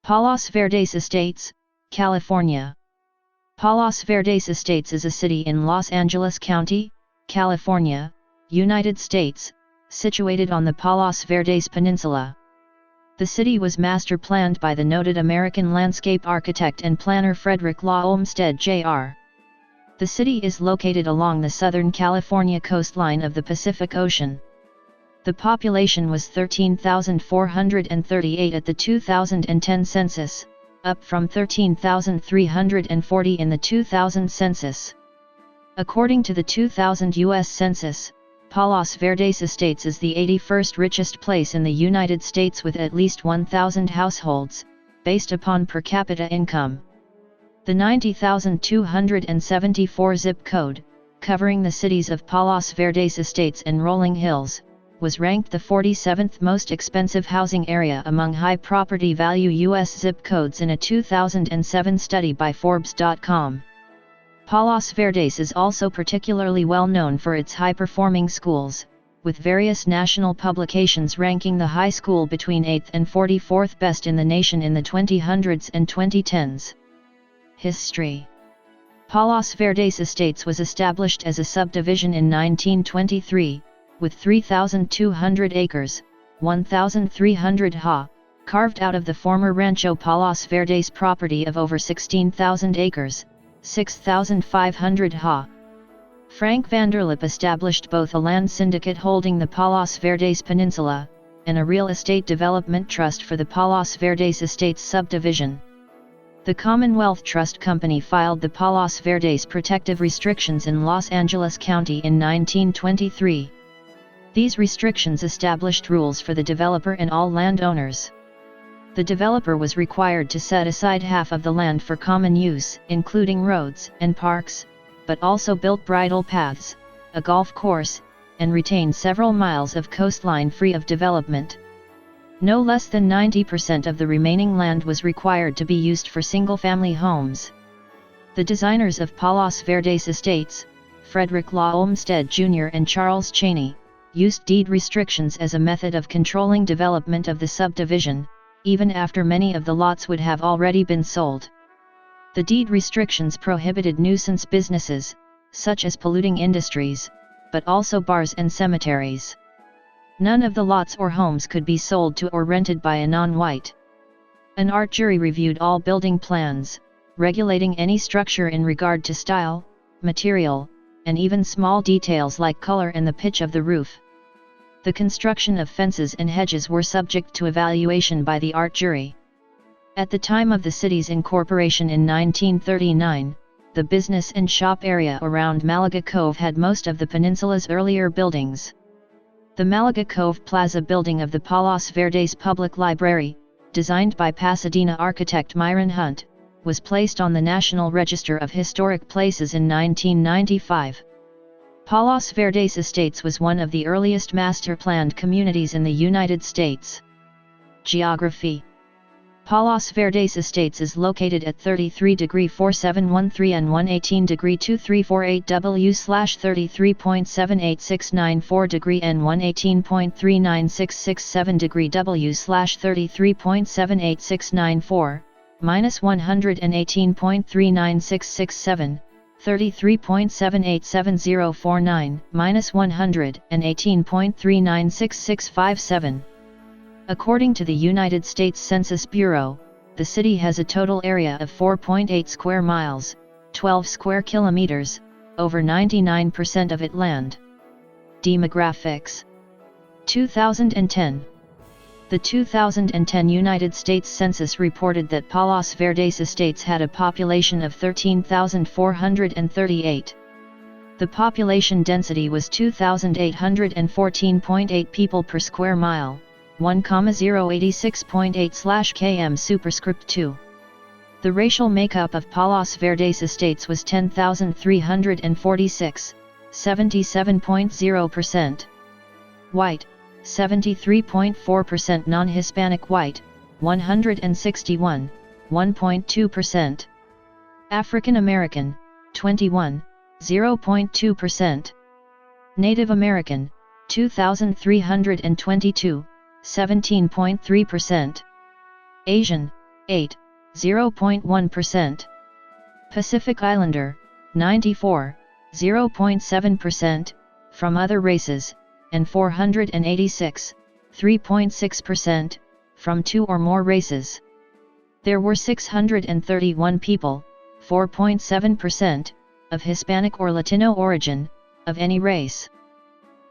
Palos Verdes Estates, California. Palos Verdes Estates is a city in Los Angeles County, California, United States, situated on the Palos Verdes Peninsula. The city was master planned by the noted American landscape architect and planner Frederick Law Olmsted Jr. The city is located along the southern California coastline of the Pacific Ocean. The population was 13,438 at the 2010 census, up from 13,340 in the 2000 census. According to the 2000 U.S. Census, Palos Verdes Estates is the 81st richest place in the United States with at least 1,000 households, based upon per capita income. The 90,274 zip code, covering the cities of Palos Verdes Estates and Rolling Hills, was ranked the 47th most expensive housing area among high property value U.S. zip codes in a 2007 study by Forbes.com. Palos Verdes is also particularly well known for its high-performing schools, with various national publications ranking the high school between 8th and 44th best in the nation in the 2000s and 2010s. History. Palos Verdes Estates was established as a subdivision in 1923, with 3,200 acres, 1,300 ha, carved out of the former Rancho Palos Verdes property of over 16,000 acres, 6,500 ha. Frank Vanderlip established both a land syndicate holding the Palos Verdes Peninsula, and a real estate development trust for the Palos Verdes Estates subdivision. The Commonwealth Trust Company filed the Palos Verdes protective restrictions in Los Angeles County in 1923. These restrictions established rules for the developer and all landowners. The developer was required to set aside half of the land for common use, including roads and parks, but also built bridle paths, a golf course, and retain several miles of coastline free of development. No less than 90% of the remaining land was required to be used for single-family homes. The designers of Palos Verdes Estates, Frederick Law Olmsted Jr. and Charles Chaney, used deed restrictions as a method of controlling development of the subdivision, even after many of the lots would have already been sold. The deed restrictions prohibited nuisance businesses, such as polluting industries, but also bars and cemeteries. None of the lots or homes could be sold to or rented by a non-white. An art jury reviewed all building plans, regulating any structure in regard to style, material, and even small details like color and the pitch of the roof. The construction of fences and hedges were subject to evaluation by the art jury. At the time of the city's incorporation in 1939, the business and shop area around Malaga Cove had most of the peninsula's earlier buildings. The Malaga Cove Plaza building of the Palos Verdes Public Library, designed by Pasadena architect Myron Hunt, was placed on the National Register of Historic Places in 1995. Palos Verdes Estates was one of the earliest master-planned communities in the United States. Geography. Palos Verdes Estates is located at 33°4713 and 118°2348 W/33.78694° and 118.39667° W/33.78694, -118.39667, 33.787049, -118.3966657. According to the United States Census Bureau, the city has a total area of 4.8 square miles, 12 square kilometers, over 99% of it land. Demographics. 2010. The 2010 United States Census reported that Palos Verdes Estates had a population of 13,438. The population density was 2,814.8 people per square mile, 1,086.8/km superscript 2. The racial makeup of Palos Verdes Estates was 10,346, 77.0%. White, 73.4%. Non-Hispanic white, 161, 1.2%. African American, 21, 0.2%. Native American, 2,322, 17.3%. Asian, 0.1%. Pacific Islander, 94, 0.7%, from other races, and 486, 3.6%, from 2 or more races. There were 631 people, 4.7%, of Hispanic or Latino origin, of any race.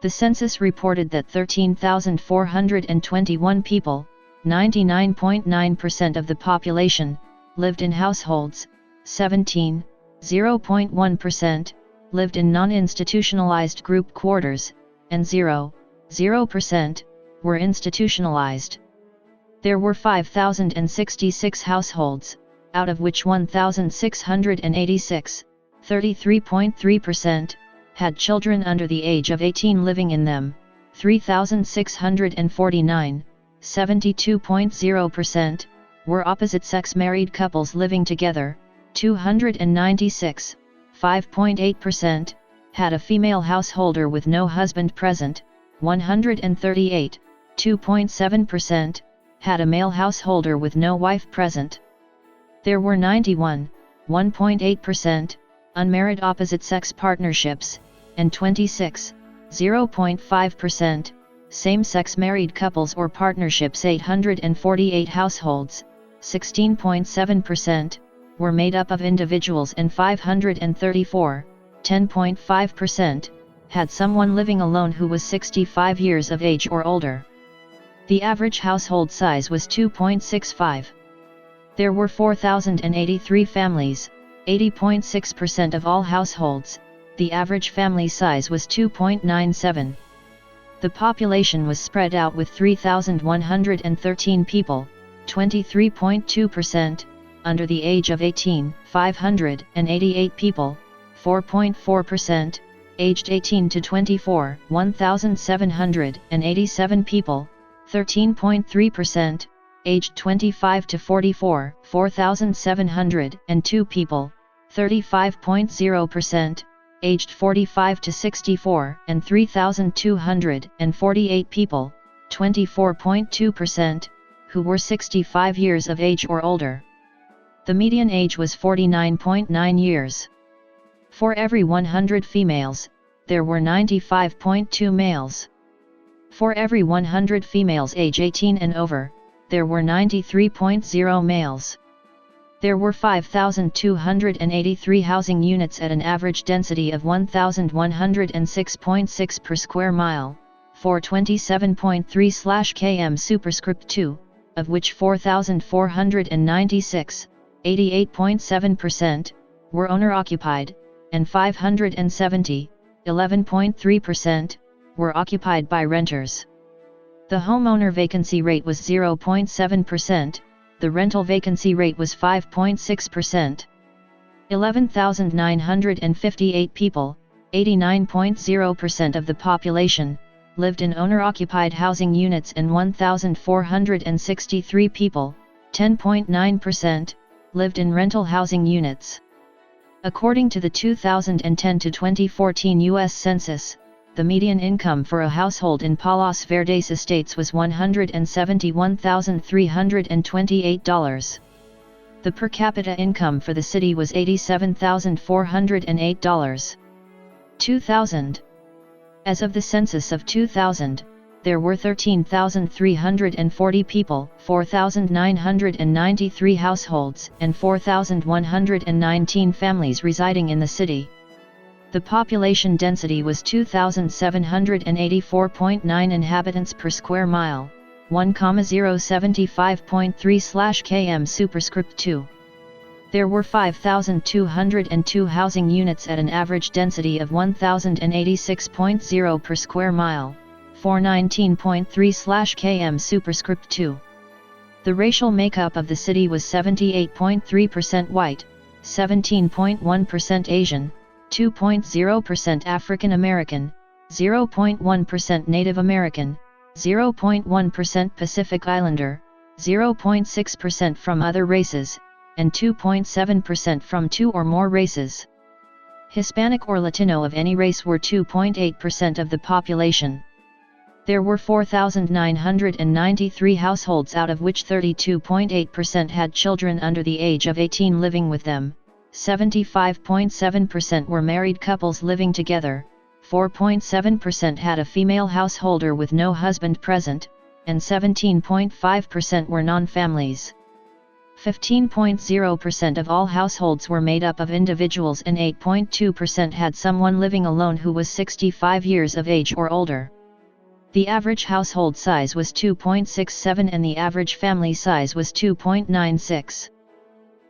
The census reported that 13,421 people, 99.9% of the population, lived in households, 17, 0.1%, lived in non-institutionalized group quarters, and 0.0%, were institutionalized. There were 5,066 households, out of which 1,686, 33.3%, had children under the age of 18 living in them, 3,649, 72.0%, were opposite-sex married couples living together, 296, 5.8%, had a female householder with no husband present, 138, 2.7%, had a male householder with no wife present. There were 91, 1.8%, unmarried opposite-sex partnerships, and 26, 0.5%, same-sex married couples or partnerships. 848 households, 16.7%, were made up of individuals, and 534, 10.5%, had someone living alone who was 65 years of age or older. The average household size was 2.65. There were 4,083 families, 80.6% of all households. The average family size was 2.97. The population was spread out with 3,113 people, 23.2%, under the age of 18, 588 people, 4.4%, aged 18 to 24, 1,787 people, 13.3%, aged 25 to 44, 4,702 people, 35.0%, aged 45 to 64, and 3,248 people, 24.2%, who were 65 years of age or older. The median age was 49.9 years. For every 100 females, there were 95.2 males. For every 100 females age 18 and over, there were 93.0 males. There were 5,283 housing units at an average density of 1,106.6 per square mile, 427.3/km superscript 2, of which 4,496, 88.7%, were owner-occupied, and 570, 11.3%, were occupied by renters. The homeowner vacancy rate was 0.7%, the rental vacancy rate was 5.6%. 11,958 people, 89.0% of the population, lived in owner-occupied housing units, and 1,463 people, 10.9%, lived in rental housing units. According to the 2010 to 2014 U.S. Census, the median income for a household in Palos Verdes Estates was $171,328. The per capita income for the city was $87,408. 2000. As of the census of 2000, there were 13,340 people, 4,993 households, and 4,119 families residing in the city. The population density was 2,784.9 inhabitants per square mile, 1,075.3/km superscript 2. There were 5,202 housing units at an average density of 1,086.0 per square mile, 419.3/km superscript 2. The racial makeup of the city was 78.3% white, 17.1% Asian, 2.0% African American, 0.1% Native American, 0.1% Pacific Islander, 0.6% from other races, and 2.7% from 2 or more races. Hispanic or Latino of any race were 2.8% of the population. There were 4,993 households, out of which 32.8% had children under the age of 18 living with them, 75.7% were married couples living together, 4.7% had a female householder with no husband present, and 17.5% were non-families. 15.0% of all households were made up of individuals, and 8.2% had someone living alone who was 65 years of age or older. The average household size was 2.67 and the average family size was 2.96.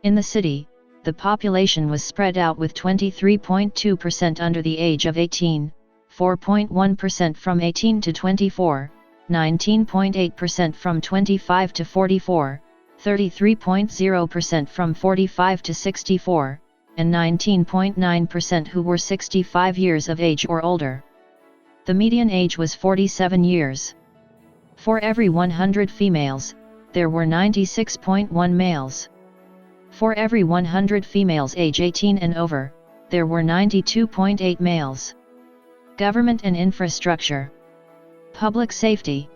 In the city, the population was spread out with 23.2% under the age of 18, 4.1% from 18 to 24, 19.8% from 25 to 44, 33.0% from 45 to 64, and 19.9% who were 65 years of age or older. The median age was 47 years. For every 100 females, there were 96.1 males. For every 100 females age 18 and over, there were 92.8 males. Government and infrastructure. Public safety.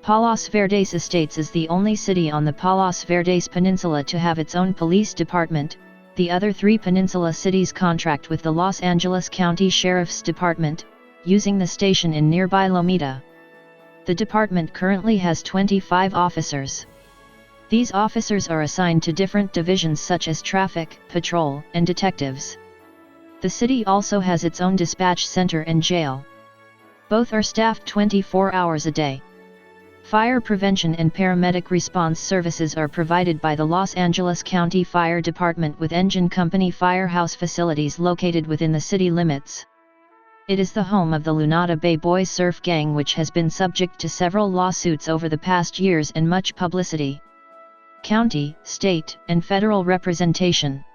Palos Verdes Estates is the only city on the Palos Verdes Peninsula to have its own police department. The other three peninsula cities contract with the Los Angeles County Sheriff's Department, using the station in nearby Lomita. The department currently has 25 officers. These officers are assigned to different divisions such as traffic, patrol, and detectives. The city also has its own dispatch center and jail. Both are staffed 24 hours a day. Fire prevention and paramedic response services are provided by the Los Angeles County Fire Department with engine company firehouse facilities located within the city limits. It is the home of the Lunada Bay Boys surf gang, which has been subject to several lawsuits over the past years and much publicity. County, state, and federal representation.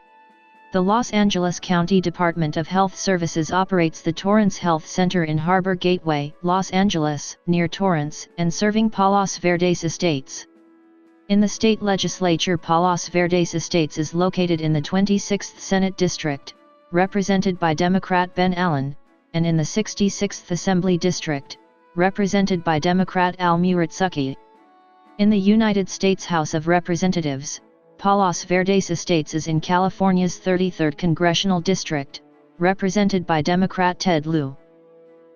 The Los Angeles County Department of Health Services operates the Torrance Health Center in Harbor Gateway, Los Angeles, near Torrance, and serving Palos Verdes Estates. In the state legislature, Palos Verdes Estates is located in the 26th Senate District, represented by Democrat Ben Allen, and in the 66th Assembly District, represented by Democrat Al Muratsuki. In the United States House of Representatives, Palos Verdes Estates is in California's 33rd Congressional District, represented by Democrat Ted Lieu.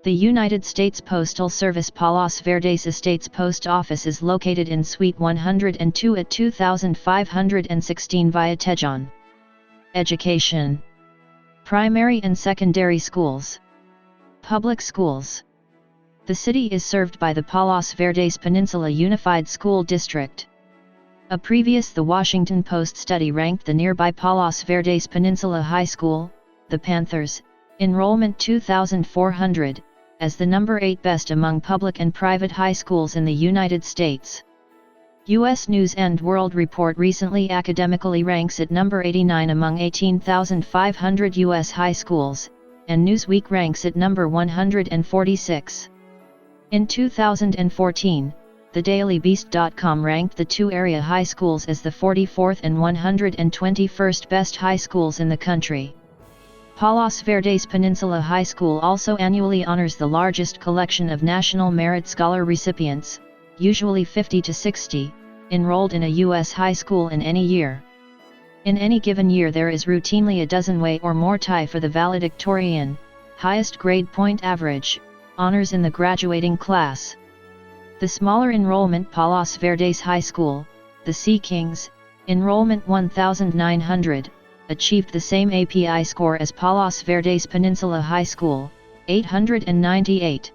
The United States Postal Service Palos Verdes Estates Post Office is located in Suite 102 at 2516 Via Tejon. Education. Primary and secondary schools. Public schools. The city is served by the Palos Verdes Peninsula Unified School District. A previous The Washington Post study ranked the nearby Palos Verdes Peninsula High School, the Panthers, enrollment 2,400, as the number 8 best among public and private high schools in the United States. U.S. News & World Report recently academically ranks it number 89 among 18,500 U.S. high schools, and Newsweek ranks it number 146. In 2014, TheDailyBeast.com ranked the two area high schools as the 44th and 121st best high schools in the country. Palos Verdes Peninsula High School also annually honors the largest collection of National Merit Scholar recipients, usually 50 to 60, enrolled in a U.S. high school in any year. In any given year there is routinely a dozen or more tie for the valedictorian, highest grade point average, honors in the graduating class. The smaller enrollment Palos Verdes High School, the Sea Kings, enrollment 1,900, achieved the same API score as Palos Verdes Peninsula High School, 898.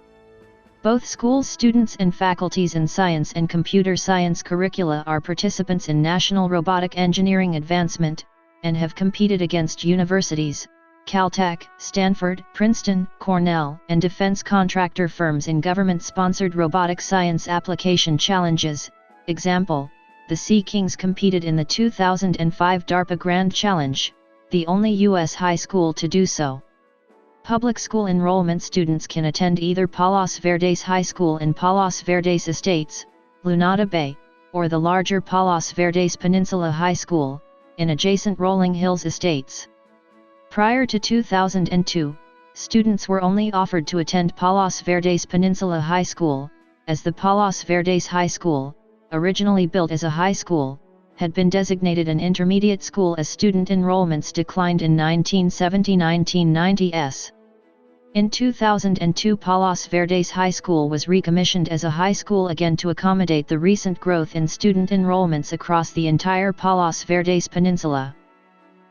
Both schools' students and faculties in science and computer science curricula are participants in national robotic engineering advancement, and have competed against universities, Caltech, Stanford, Princeton, Cornell, and defense contractor firms in government-sponsored robotic science application challenges. Example, the Sea Kings competed in the 2005 DARPA Grand Challenge, the only U.S. high school to do so. Public school enrollment students can attend either Palos Verdes High School in Palos Verdes Estates, Lunada Bay, or the larger Palos Verdes Peninsula High School, in adjacent Rolling Hills Estates. Prior to 2002, students were only offered to attend Palos Verdes Peninsula High School, as the Palos Verdes High School, originally built as a high school, had been designated an intermediate school as student enrollments declined in 1970-1990s. In 2002, Palos Verdes High School was recommissioned as a high school again to accommodate the recent growth in student enrollments across the entire Palos Verdes Peninsula.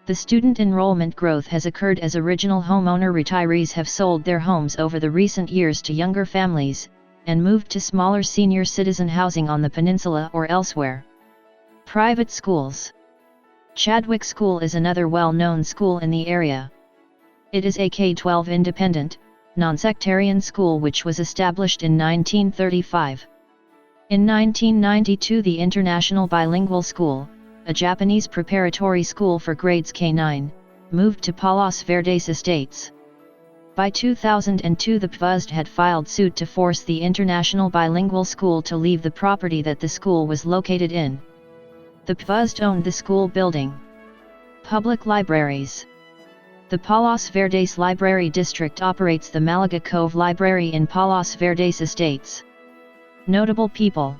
The student enrollment growth has occurred as original homeowner retirees have sold their homes over the recent years to younger families, and moved to smaller senior citizen housing on the peninsula or elsewhere. Private schools. Chadwick School is another well-known school in the area. It is a K-12 independent, non-sectarian school which was established in 1935. In 1992, the International Bilingual School, a Japanese preparatory school for grades K-9, moved to Palos Verdes Estates. By 2002, the PVUSD had filed suit to force the International Bilingual School to leave the property that the school was located in. The PVUSD owned the school building. Public libraries. The Palos Verdes Library District operates the Malaga Cove Library in Palos Verdes Estates. Notable people.